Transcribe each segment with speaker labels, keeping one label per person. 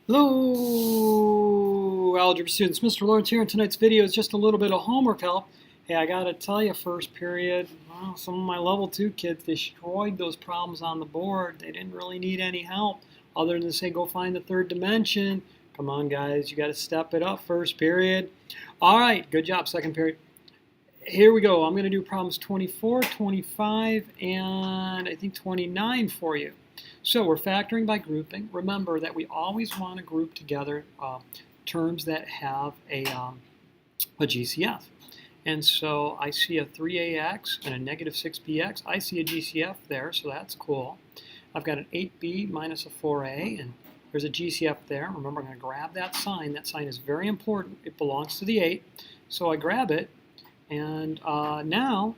Speaker 1: Hello, algebra students. Mr. Lawrence here, and tonight's video is just a little bit of homework help. Hey, I gotta tell you, first period, well, some of my level 2 kids destroyed those problems on the board. They didn't really need any help other than to say, go find the third dimension. Come on, guys, you gotta step it up first period. All right, good job, second period. Here we go. I'm gonna do problems 24, 25, and I think 29 for you. So we're factoring by grouping. Remember that we always want to group together terms that have a GCF. And so I see a 3ax and a negative 6bx. I see a GCF there, so that's cool. I've got an 8b minus a 4a, and there's a GCF there. Remember, I'm going to grab that sign. That sign is very important. It belongs to the 8. So I grab it, and now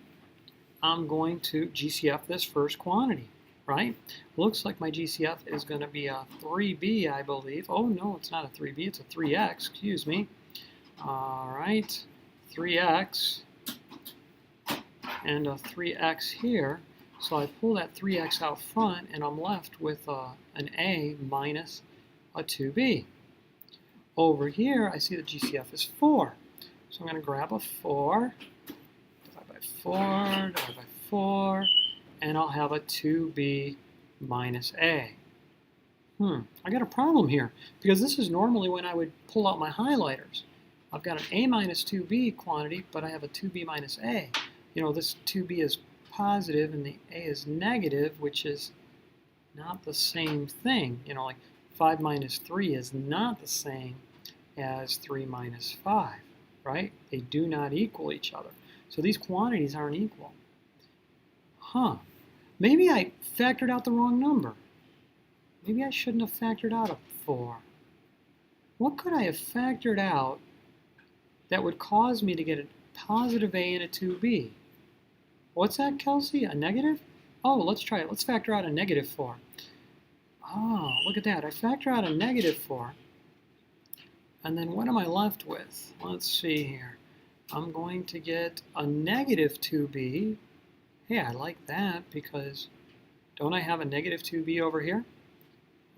Speaker 1: I'm going to GCF this first quantity. Right? Looks like my GCF is going to be a 3b, I believe. Oh, no, it's not a 3b. It's a 3x. Excuse me. All right. 3x and a 3x here. So I pull that 3x out front, and I'm left with an a minus a 2b. Over here, I see the GCF is 4. So I'm going to grab a 4, divide by 4, divide by 4, and I'll have a 2b minus a. I got a problem here, because this is normally when I would pull out my highlighters. I've got an a minus 2b quantity, but I have a 2b minus a. You know, this 2b is positive and the a is negative, which is not the same thing. You know, like 5 minus 3 is not the same as 3 minus 5, right? They do not equal each other. So these quantities aren't equal. Maybe I factored out the wrong number. Maybe I shouldn't have factored out a 4. What could I have factored out that would cause me to get a positive a and a 2b? What's that, Kelsey? A negative? Oh, let's try it. Let's factor out a negative 4. Oh, look at that. I factor out a negative 4. And then what am I left with? Let's see here. I'm going to get a negative 2b. Hey, I like that because don't I have a negative 2b over here?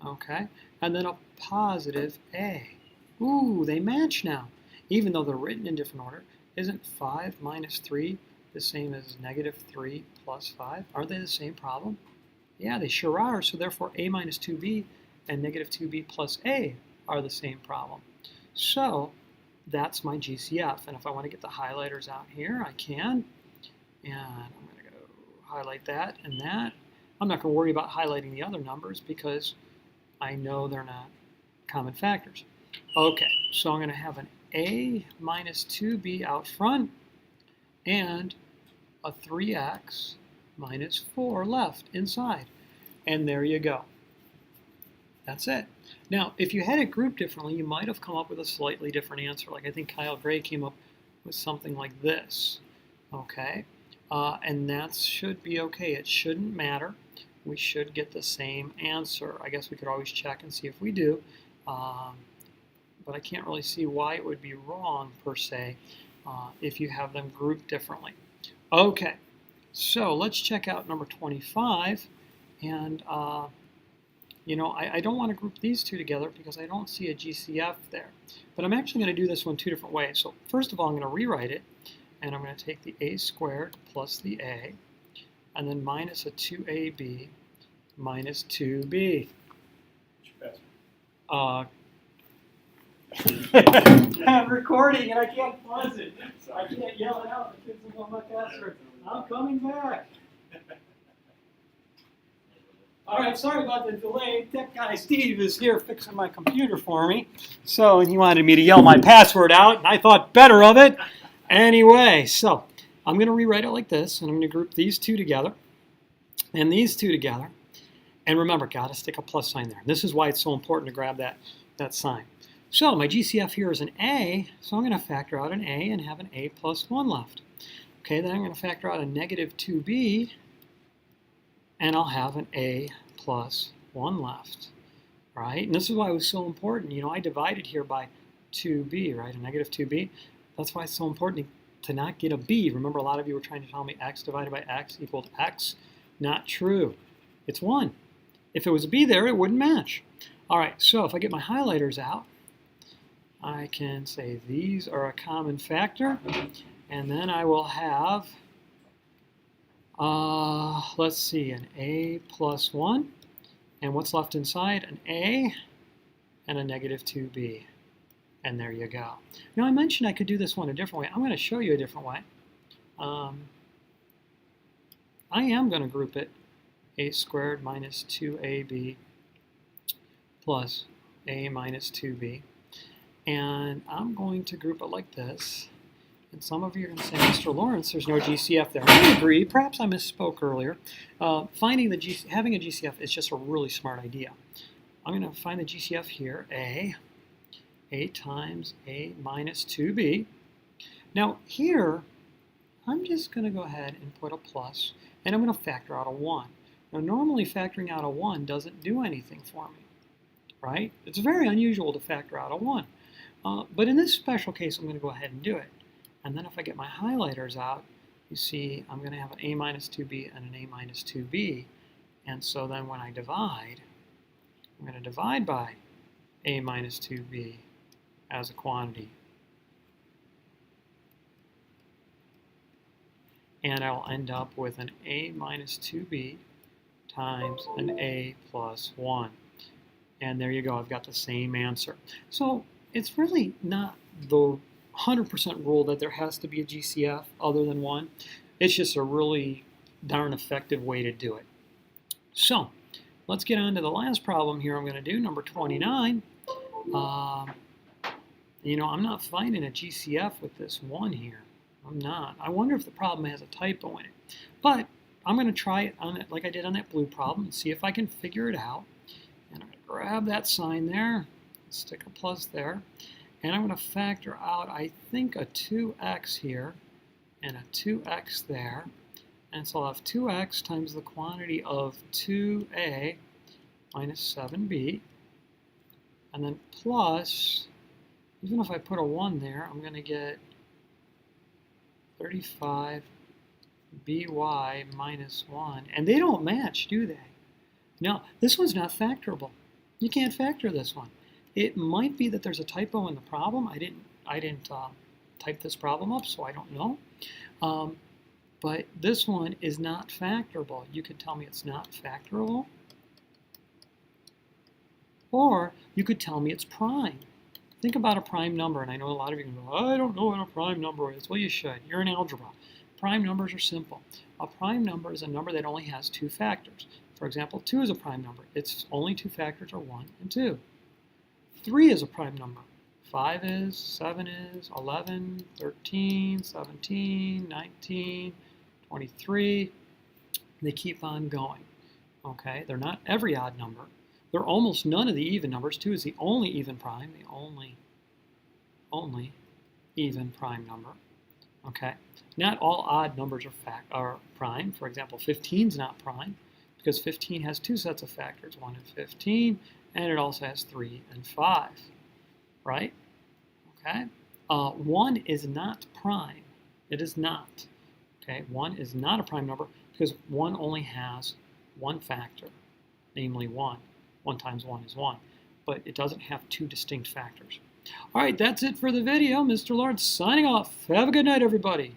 Speaker 1: Okay, and then a positive a. Ooh, they match now. Even though they're written in different order, isn't 5 minus 3 the same as negative 3 plus 5? Aren't they the same problem? Yeah, they sure are, so therefore a minus 2b and negative 2b plus a are the same problem. So that's my GCF, and if I want to get the highlighters out here, I can. And I'm going to go highlight that and that. I'm not going to worry about highlighting the other numbers because I know they're not common factors. Okay, so I'm going to have an a minus 2b out front and a 3x minus 4 left inside. And there you go. That's it. Now, if you had it grouped differently, you might have come up with a slightly different answer. Like I think Kyle Gray came up with something like this. Okay, and that should be okay. It shouldn't matter. We should get the same answer. I guess we could always check and see if we do. But I can't really see why it would be wrong, per se, if you have them grouped differently. Okay, so let's check out number 25. And, you know, I don't want to group these two together because I don't see a GCF there. But I'm actually going to do this one two different ways. So first of all, I'm going to rewrite it. And I'm going to take the a squared plus the a, and then minus a 2ab minus 2b. I'm recording and I can't pause it, so I can't yell it out. The kids will go much faster. I'm coming back. All right, sorry about the delay. Tech guy Steve is here fixing my computer for me. So he wanted me to yell my password out, and I thought better of it. Anyway, so I'm going to rewrite it like this, and I'm going to group these two together and these two together. And remember, got to stick a plus sign there. This is why it's so important to grab that sign. So my GCF here is an a, so I'm going to factor out an a and have an a plus 1 left. Okay, then I'm going to factor out a negative 2b, and I'll have an a plus 1 left. Right? And this is why it was so important. You know, I divided here by 2b, right? A negative 2b. That's why it's so important to not get a b. Remember, a lot of you were trying to tell me x divided by x equaled x. Not true. It's 1. If it was a b there, it wouldn't match. All right, so if I get my highlighters out, I can say these are a common factor, and then I will have, let's see, an a plus 1, and what's left inside? An a and a negative 2b, and there you go. Now I mentioned I could do this one a different way. I'm going to show you a different way. I am going to group it a squared minus 2ab plus a minus 2b. And I'm going to group it like this. And some of you are going to say, Mr. Laurence, there's no GCF there. I agree. Perhaps I misspoke earlier. Having a GCF is just a really smart idea. I'm going to find the GCF here, a times a minus 2b. Now here, I'm just going to go ahead and put a plus, and I'm going to factor out a 1. Now normally factoring out a 1 doesn't do anything for me, right? It's very unusual to factor out a 1. But in this special case, I'm going to go ahead and do it. And then if I get my highlighters out, you see I'm going to have an a minus 2b and an a minus 2b. And so then when I divide, I'm going to divide by a minus 2b as a quantity. And I'll end up with an a minus 2b times an a plus 1. And there you go, I've got the same answer. So it's really not the 100% rule that there has to be a GCF other than 1. It's just a really darn effective way to do it. So let's get on to the last problem here I'm going to do, number 29. You know, I'm not finding a GCF with this 1 here. I'm not. I wonder if the problem has a typo in it. But I'm going to try it on it like I did on that blue problem and see if I can figure it out. And I'm going to grab that sign there, stick a plus there, and I'm going to factor out, I think, a 2x here and a 2x there. And so I'll have 2x times the quantity of 2a minus 7b, and then plus, even if I put a 1 there, I'm going to get 35by minus 1. And they don't match, do they? Now, this one's not factorable. You can't factor this one. It might be that there's a typo in the problem. I didn't type this problem up, so I don't know. But this one is not factorable. You could tell me it's not factorable. Or you could tell me it's prime. Think about a prime number, and I know a lot of you can go, I don't know what a prime number is. Well, you should. You're in algebra. Prime numbers are simple. A prime number is a number that only has 2 factors. For example, 2 is a prime number. Its only 2 factors are 1 and 2. 3 is a prime number. 5 is, 7 is, 11, 13, 17, 19, 23. They keep on going. Okay, they're not every odd number. They're almost none of the even numbers. 2 is the only even prime, the only even prime number. Okay, not all odd numbers are prime. For example, 15 is not prime because 15 has 2 sets of factors, 1 and 15, and it also has 3 and 5, right? Okay, 1 is not prime. It is not. Okay, 1 is not a prime number because 1 only has 1 factor, namely 1. 1 times 1 is 1, but it doesn't have 2 distinct factors. All right, that's it for the video. Mr. Lawrence signing off. Have a good night, everybody.